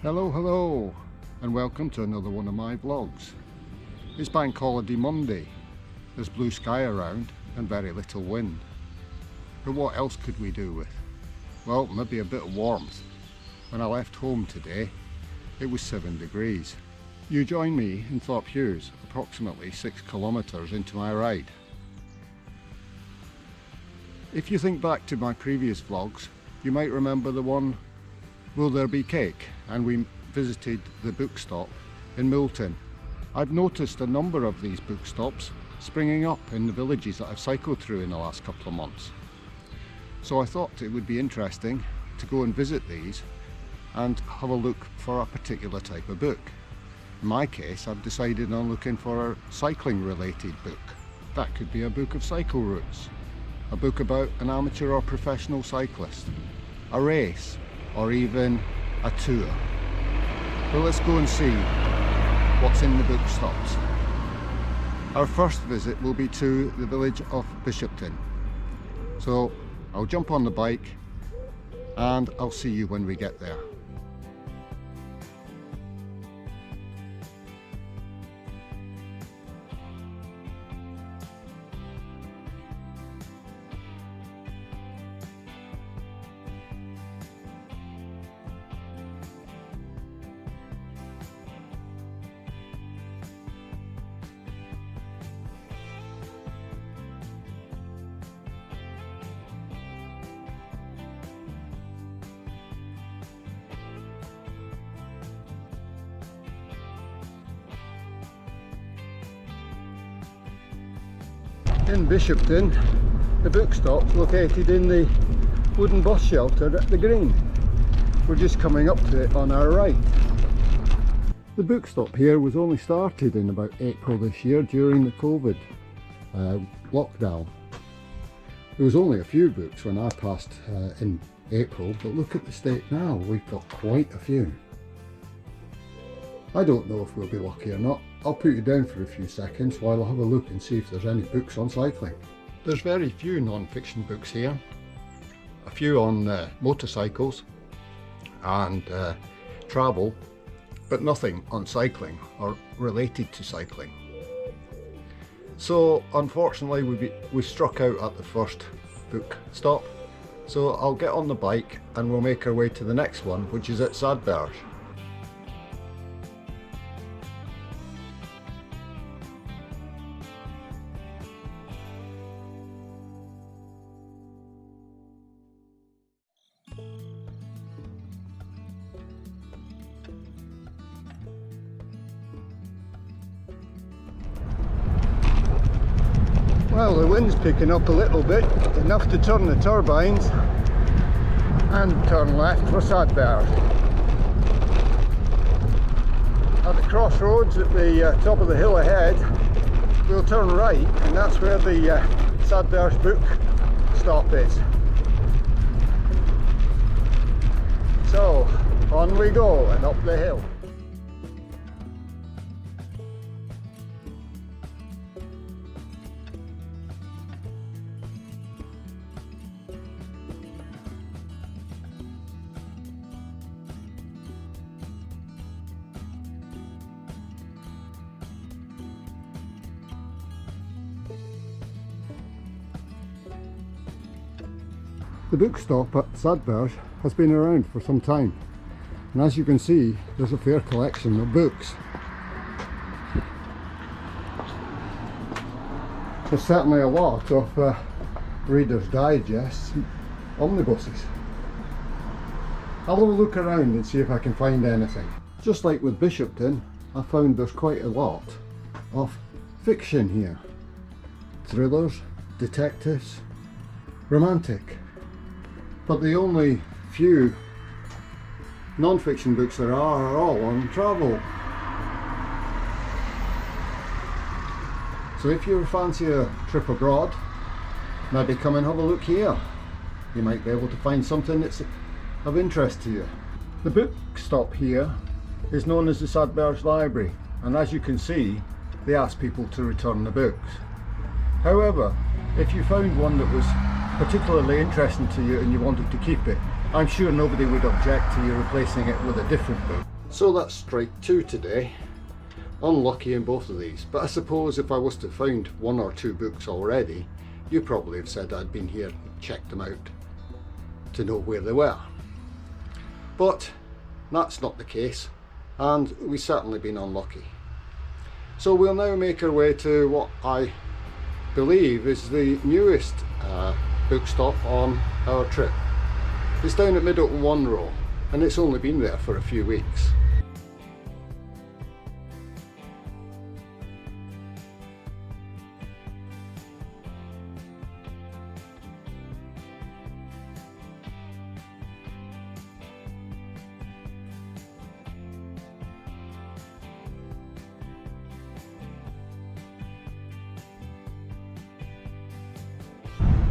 Hello, and welcome to another one of my vlogs. It's Bank Holiday Monday. There's blue sky around and very little wind. But what else could we do with? Well, maybe a bit of warmth. When I left home today, it was 7 degrees. You join me in Thorpe Hughes, approximately 6 kilometres into my ride. If you think back to my previous vlogs, you might remember the one, Will There Be Cake? And we visited the bookstop in Moulton. I've noticed a number of these bookstops springing up in the villages that I've cycled through in the last couple of months. So I thought it would be interesting to go and visit these and have a look for a particular type of book. In my case, I've decided on looking for a cycling related book. That could be a book of cycle routes, a book about an amateur or professional cyclist, a race, or even a tour. Well, let's go and see what's in the bookstops. Our first visit will be to the village of Bishopton. So I'll jump on the bike and I'll see you when we get there. In Bishopton, the bookstop's located in the wooden bus shelter at the Green. We're just coming up to it on our right. The bookstop here was only started in about April this year during the COVID lockdown. There was only a few books when I passed in April, but look at the state now, we've got quite a few. I don't know if we'll be lucky or not. I'll put you down for a few seconds while I have a look and see if there's any books on cycling. There's very few non-fiction books here. A few on motorcycles and travel, but nothing on cycling or related to cycling. So unfortunately we struck out at the first book stop. So I'll get on the bike and we'll make our way to the next one, which is at Sadberge. Well, the wind's picking up a little bit, enough to turn the turbines and turn left for Sadberge. At the crossroads at the top of the hill ahead, we'll turn right, and that's where the Sadberge book stop is. So, on we go and up the hill. The bookstop at Sadberge has been around for some time, and as you can see, there's a fair collection of books. There's certainly a lot of Reader's Digests, omnibuses. I'll have a look around and see if I can find anything. Just like with Bishopton, I found there's quite a lot of fiction here. Thrillers, detectives, romantic. But the only few non-fiction books there are all on travel. So if you fancy a trip abroad, maybe come and have a look here. You might be able to find something that's of interest to you. The bookstop here is known as the Sadberge Library, and as you can see, they ask people to return the books. However, if you found one that was particularly interesting to you and you wanted to keep it, I'm sure nobody would object to you replacing it with a different book. So that's strike two today. Unlucky in both of these, but I suppose if I was to find one or two books already, you probably have said I'd been here and checked them out to know where they were. But that's not the case, and we've certainly been unlucky. So we'll now make our way to what I believe is the newest book stop on our trip. It's down at Middleton Munro, and it's only been there for a few weeks.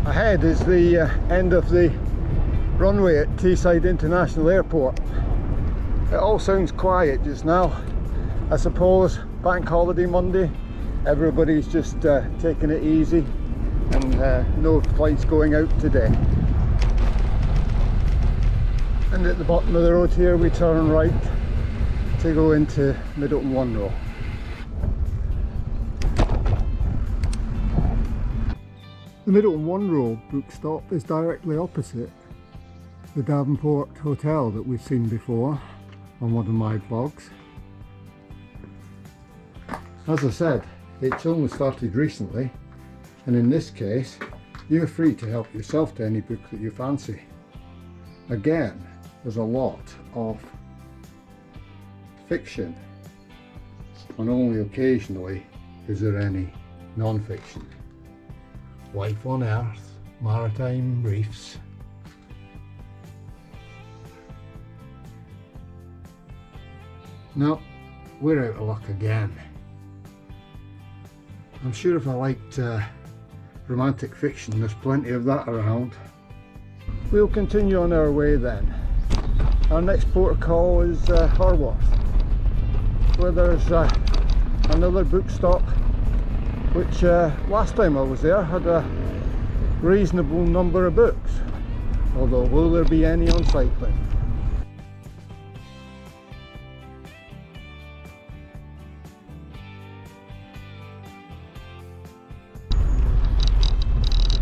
Ahead is the end of the runway at Teesside International Airport. It all sounds quiet just now. I suppose bank holiday Monday, everybody's just taking it easy and no flights going out today. And at the bottom of the road here we turn right to go into Middleton Munro. The Middleton Munro book stop is directly opposite the Davenport Hotel that we've seen before on one of my vlogs. As I said, it's only started recently, and in this case you're free to help yourself to any book that you fancy. Again, there's a lot of fiction, and only occasionally is there any non-fiction. Life on Earth, Maritime Reefs. No, we're out of luck again. I'm sure if I liked romantic fiction, there's plenty of that around. We'll continue on our way then. Our next port of call is Harworth, where there's another book stop which last time I was there had a reasonable number of books, although will there be any on cycling?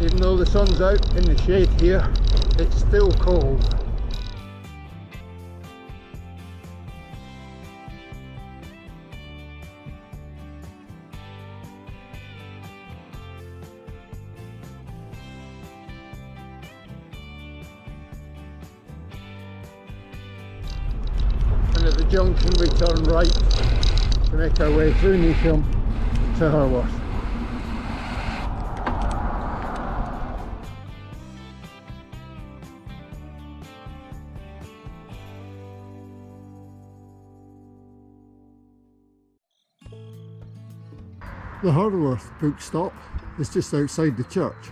Even though the sun's out in the shade here, it's still cold. And at the junction we turn right to make our way through Neasham to Harworth. The Harworth book stop is just outside the church,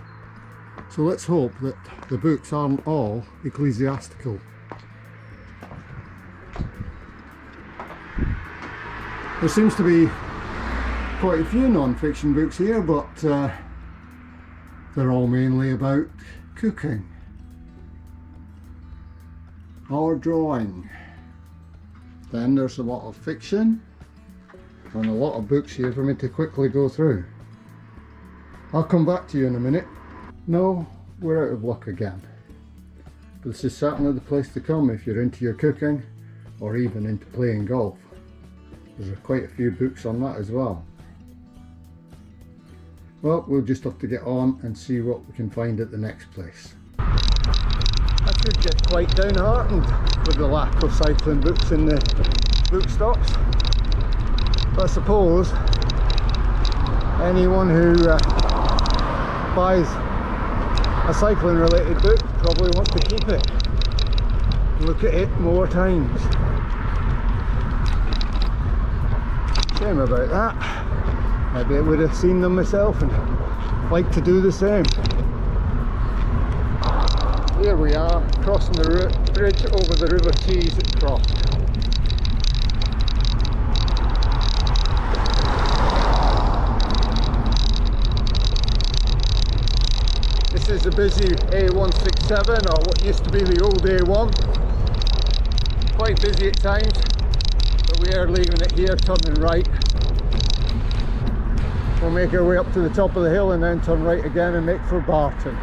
so let's hope that the books aren't all ecclesiastical. There seems to be quite a few non-fiction books here, but they're all mainly about cooking or drawing. Then there's a lot of fiction and a lot of books here for me to quickly go through. I'll come back to you in a minute. No, we're out of luck again. But this is certainly the place to come if you're into your cooking or even into playing golf. There's quite a few books on that as well. Well, we'll just have to get on and see what we can find at the next place. I could get quite downhearted with the lack of cycling books in the book stops. But I suppose anyone who buys a cycling related book probably wants to keep it, look at it more times. Shame about that. Maybe I would have seen them myself and like to do the same. Here we are, crossing the bridge over the River Tees at Croft. This This is a busy A167, or what used to be the old A1. Quite busy at times, but we are leaving it here, turning right. We'll make our way up to the top of the hill and then turn right again and make for Barton.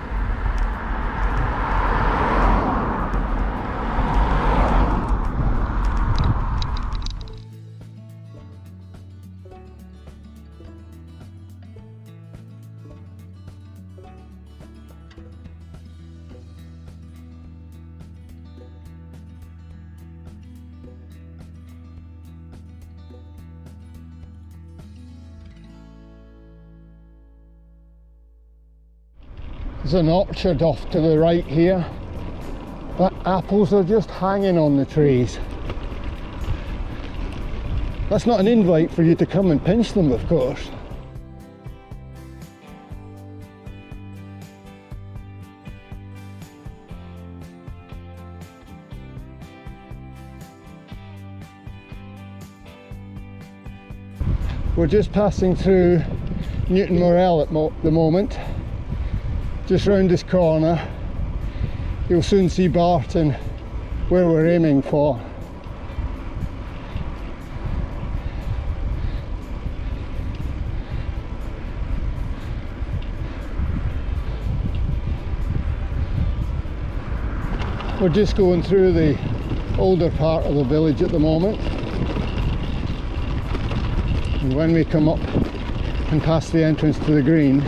There's an orchard off to the right here, but apples are just hanging on the trees. That's not an invite for you to come and pinch them, of course. We're just passing through Newton Morel at the moment. Just round this corner, you'll soon see Barton, where we're aiming for. We're just going through the older part of the village at the moment, and when we come up and past the entrance to the green,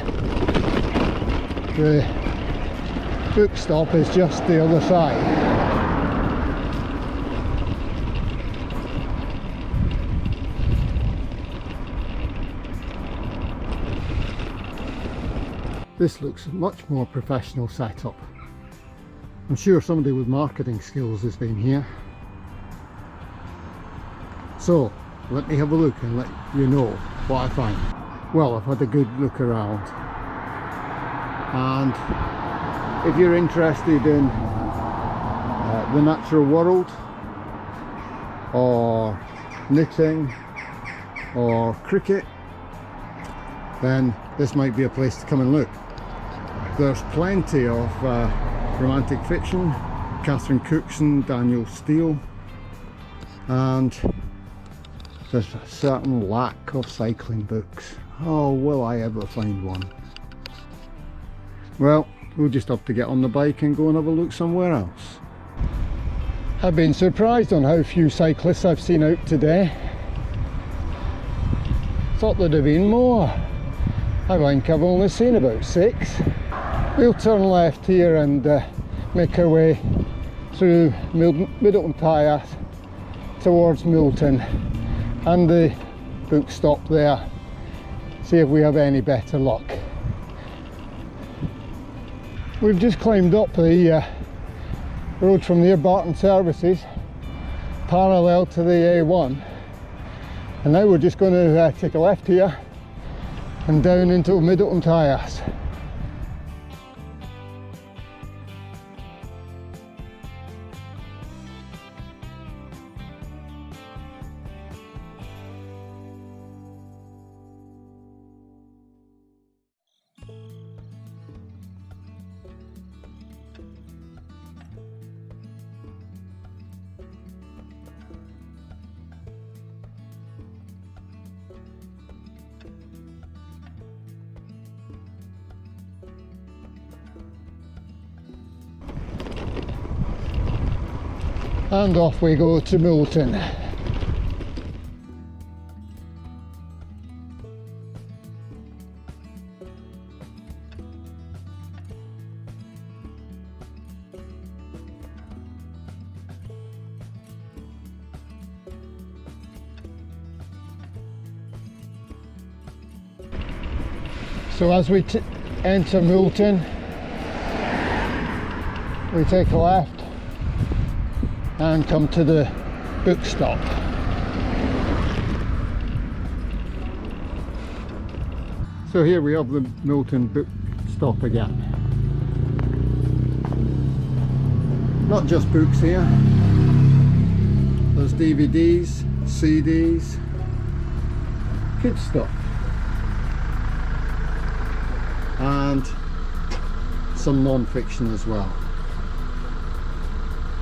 the book stop is just the other side. This looks much more professional setup. I'm sure somebody with marketing skills has been here. So let me have a look and let you know what I find. Well, I've had a good look around, and if you're interested in the natural world, or knitting, or cricket, then this might be a place to come and look. There's plenty of romantic fiction, Catherine Cookson, Daniel Steele, and there's a certain lack of cycling books. Oh, will I ever find one? Well, we'll just have to get on the bike and go and have a look somewhere else. I've been surprised on how few cyclists I've seen out today. Thought there'd have been more. I think I've only seen about 6. We'll turn left here and make our way through Middleton Tyas towards Milton and the book stop there. See if we have any better luck. We've just climbed up the road from near Barton Services, parallel to the A1, and now we're just going to take a left here and down into Middleton Tyas. And off we go to Milton. So as we enter Milton, we take a left and come to the book stop. So here we have the Milton book stop again. Not just books here, there's DVDs, CDs, kids stuff, and some non-fiction as well.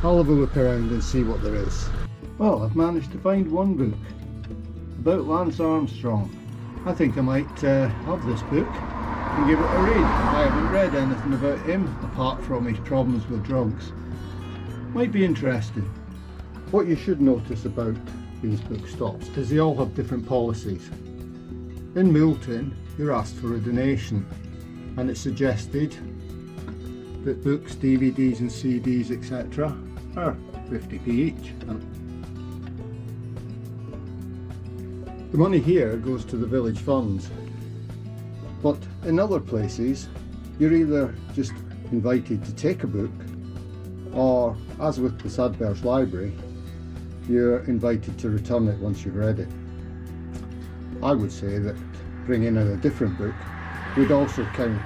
I'll have a look around and see what there is. Well, I've managed to find one book about Lance Armstrong. I think I might have this book and give it a read. I haven't read anything about him apart from his problems with drugs. Might be interesting. What you should notice about these bookstops is they all have different policies. In Milton, you're asked for a donation, and it's suggested that books, DVDs and CDs etc. are 50p each. The money here goes to the village funds, but in other places you're either just invited to take a book, or as with the Sadber's Library, you're invited to return it once you've read it. I would say that bringing in a different book would also count.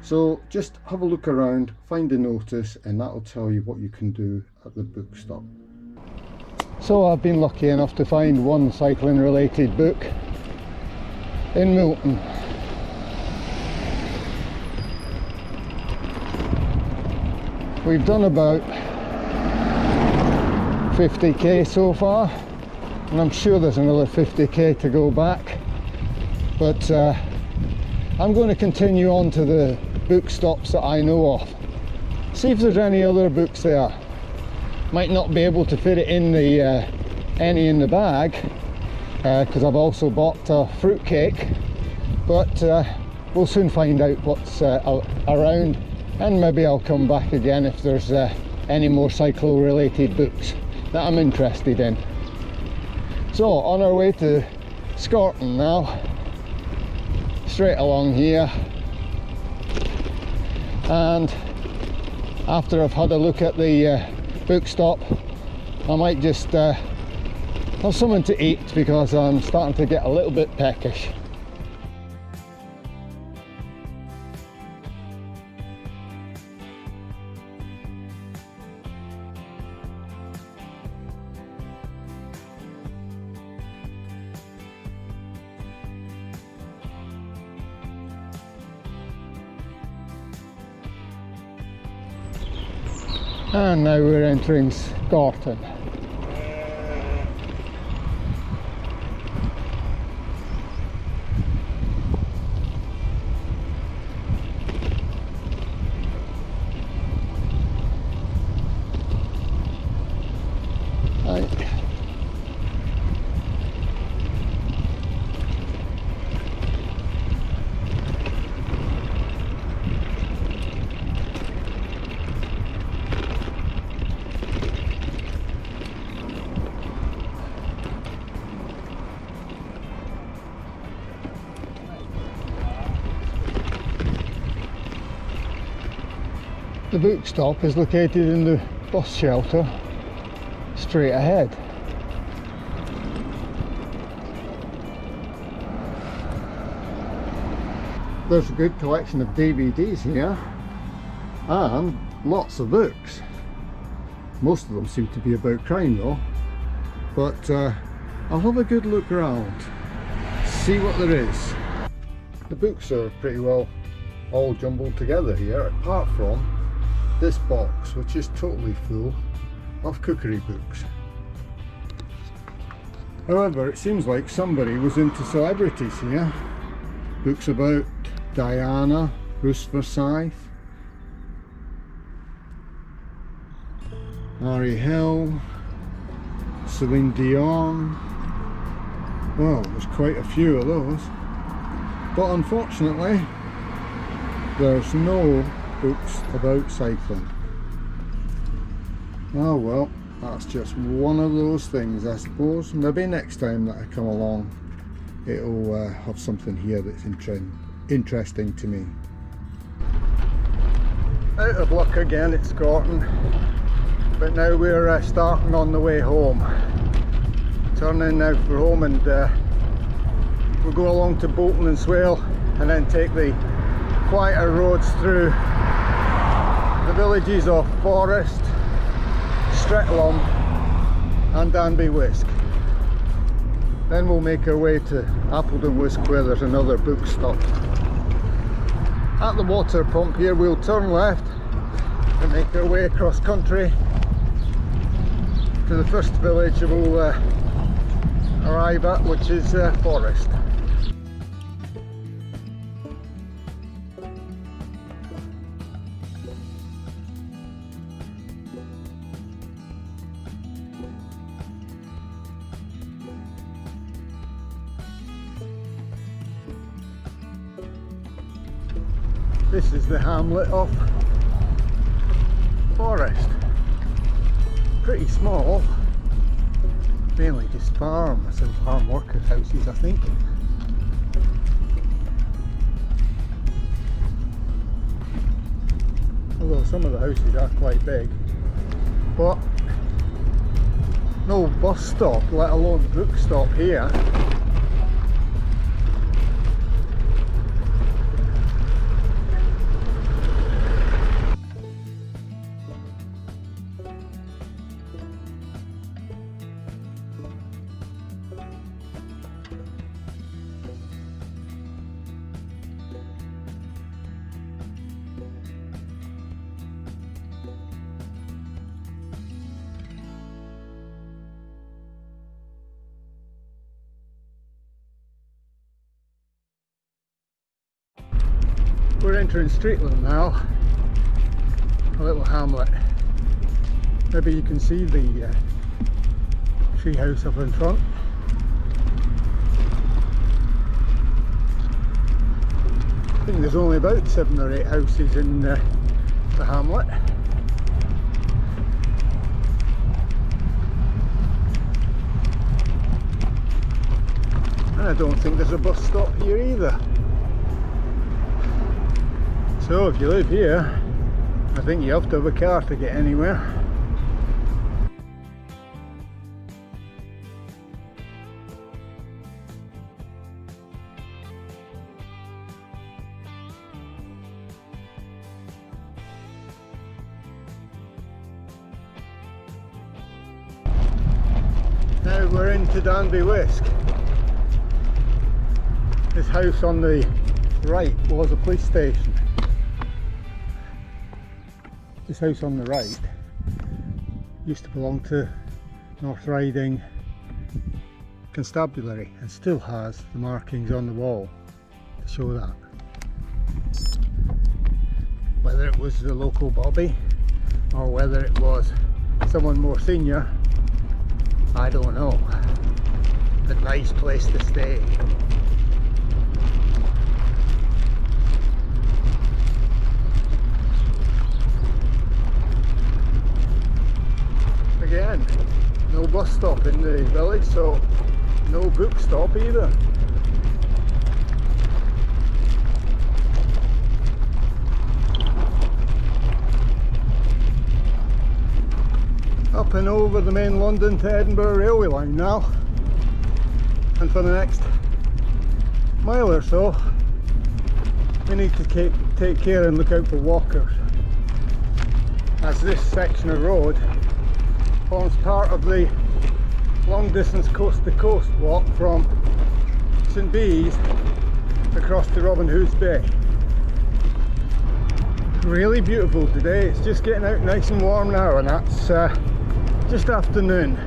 So just have a look around, find a notice, and that'll tell you what you can do at the bookstop. So I've been lucky enough to find one cycling related book in Milton. We've done about 50k so far, and I'm sure there's another 50k to go back, but I'm going to continue on to the bookstops that I know of, see if there's any other books there. Might not be able to fit it in the any in the bag because I've also bought a fruitcake, but we'll soon find out what's around, and maybe I'll come back again if there's any more cycle related books that I'm interested in. So on our way to Scorton now, straight along here, and after I've had a look at the bookstop, I might just have something to eat because I'm starting to get a little bit peckish. And now we're entering Scorton. The bookstop is located in the bus shelter straight ahead. There's a good collection of DVDs here and lots of books. Most of them seem to be about crime though, but I'll have a good look around, see what there is. The books are pretty well all jumbled together here, apart from this box, which is totally full of cookery books. However, it seems like somebody was into celebrities here. Books about Diana, Bruce Forsyth, Harry Hill, Celine Dion. Well, there's quite a few of those, but unfortunately there's no books about cycling. Oh well, that's just one of those things, I suppose. Maybe next time that I come along it'll have something here that's interesting to me. Out of luck again at Scorton, but now we're starting on the way home. Turning now for home, and we'll go along to Bolton and Swale and then take the quieter roads through the villages of Forest, Strettlom and Danby Wisk. Then we'll make our way to Appledon Wisk, where there's another bookstop. At the water pump here we'll turn left and make our way across country to the first village we'll arrive at, which is Forest. This is the hamlet of Forest. Pretty small, mainly just farms and farm worker houses, I think. Although some of the houses are quite big, but no bus stop, let alone book stop here. We're entering Streatland now, a little hamlet. Maybe you can see the tree house up in front. I think there's only about 7 or 8 houses in the hamlet. And I don't think there's a bus stop here either. So if you live here, I think you have to have a car to get anywhere. Now we're into Danby Wisk. This house on the right was a police station. This house on the right used to belong to North Riding Constabulary and still has the markings on the wall to show that. Whether it was the local bobby or whether it was someone more senior, I don't know. But nice place to stay. Again, no bus stop in the village, so no book stop either. Up and over the main London to Edinburgh railway line now, and for the next mile or so we need to take care and look out for walkers, as this section of road forms part of the long distance coast to coast walk from St Bees across to Robin Hood's Bay. Really beautiful today. It's just getting out nice and warm now, and that's just afternoon.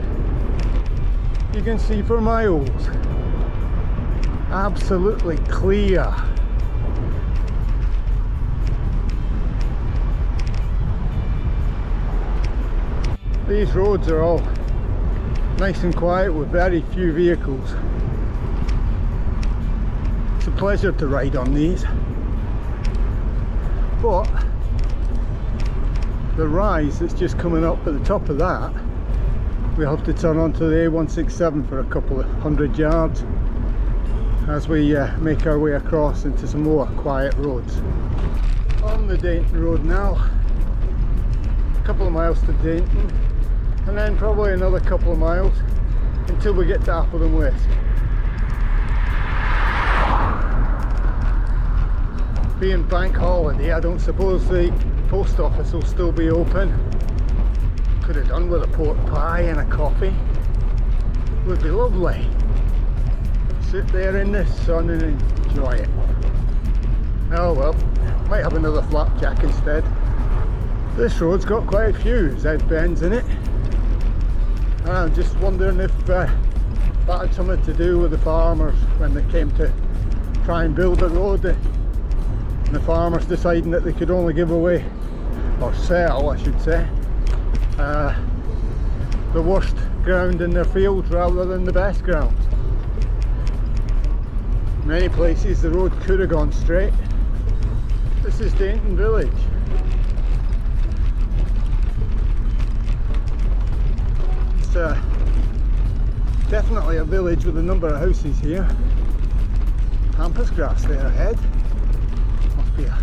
You can see for miles, absolutely clear. These roads are all nice and quiet with very few vehicles. It's a pleasure to ride on these, but the rise that's just coming up at the top of that, we'll have to turn onto the A167 for a couple of 100 yards as we make our way across into some more quiet roads. On the Dainton Road now, a couple of miles to Dainton, and then probably another couple of miles until we get to Appledon Wisk. Being bank holiday, I don't suppose the post office will still be open. Could have done with a pork pie and a coffee. Would be lovely. Sit there in the sun and enjoy it. Oh well. Might have another flapjack instead. This road's got quite a few Z-bends in it. And I'm just wondering if that had something to do with the farmers when they came to try and build a road. And the farmers deciding that they could only give away, or sell I should say, the worst ground in their fields rather than the best ground. Many places the road could have gone straight. This is Dainton Village. It's definitely a village with a number of houses here. Pampas grass there ahead. Must be a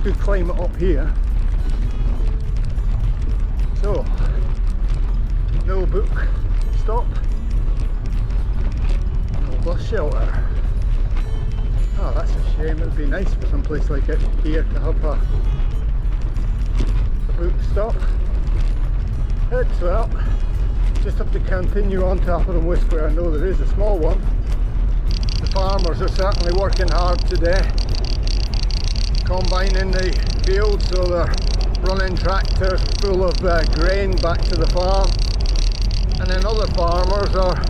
good climate up here. So, no book stop, no bus shelter. Oh, that's a shame. It would be nice for some place like it here to have a book stop. It's well, just have to continue on to Appledon Wisk where I know there is a small one. The farmers are certainly working hard today, combining the fields, so they're running tractors full of grain back to the farm, and then other farmers are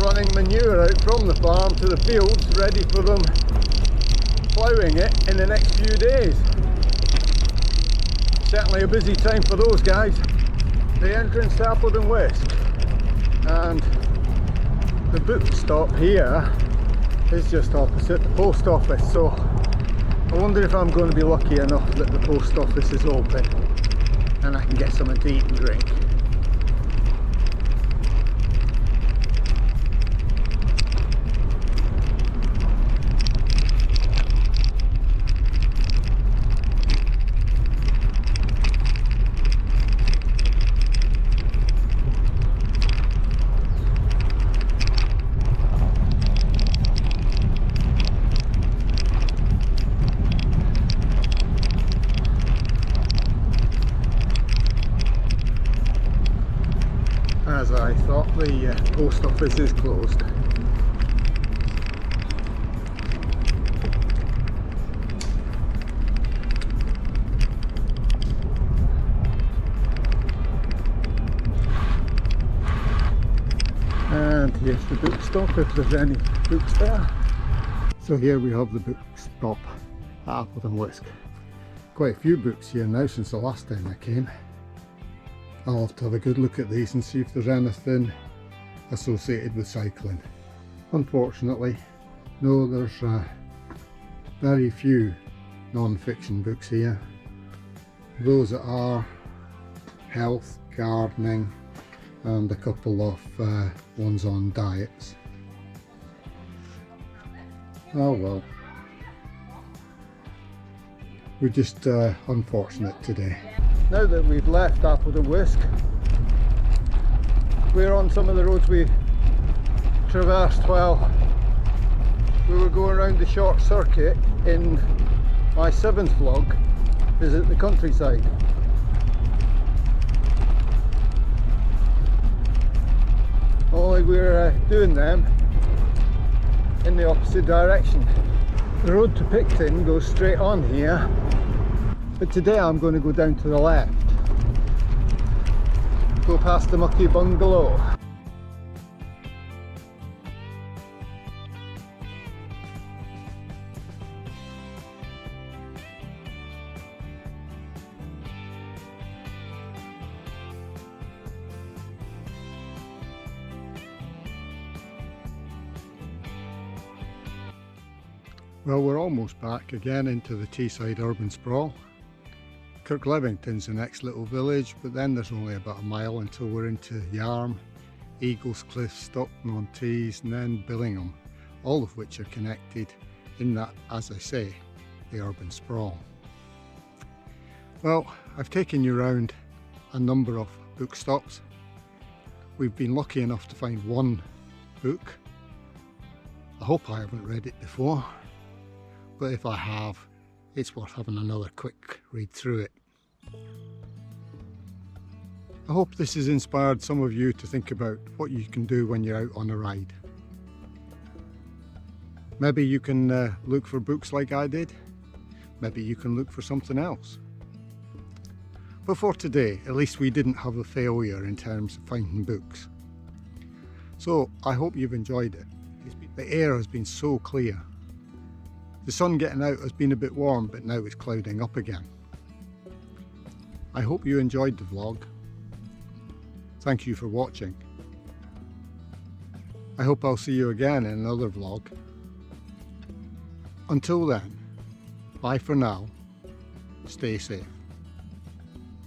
running manure out from the farm to the fields ready for them ploughing it in the next few days. Certainly a busy time for those guys. The entrance to Appledon Wisk, and the book stop here is just opposite the post office, so I wonder if I'm going to be lucky enough that the post office is open and I can get something to eat and drink. As I thought, the post office is closed. And here's the book stop if there's any books there. So here we have the book stop at Appledon Wisk. Quite a few books here now since the last time I came. I'll have to have a good look at these and see if there's anything associated with cycling. Unfortunately, no, there's very few non-fiction books here. Those that are health, gardening, and a couple of ones on diets. Oh well. We're just unfortunate today. Now that we've left Appledon Wisk, we're on some of the roads we traversed while we were going around the short circuit in my 7th vlog, Visit the Countryside. Only we're doing them in the opposite direction. The road to Picton goes straight on here, but today I'm going to go down to the left, go past the Mucky Bungalow. Well, we're almost back again into the Teesside urban sprawl. Kirklevington's the next little village, but then there's only about a mile until we're into Yarm, Eaglescliffe, Stockton-on-Tees, and then Billingham, all of which are connected in that, as I say, the urban sprawl. Well, I've taken you around a number of book stops. We've been lucky enough to find one book. I hope I haven't read it before, but if I have, it's worth having another quick read through it. I hope this has inspired some of you to think about what you can do when you're out on a ride. Maybe you can look for books like I did. maybe you can look for something else. But for today, at least we didn't have a failure in terms of finding books. So I hope you've enjoyed it. The air has been so clear. The sun getting out has been a bit warm, but now it's clouding up again. I hope you enjoyed the vlog. Thank you for watching. I hope I'll see you again in another vlog. Until then, bye for now. Stay safe.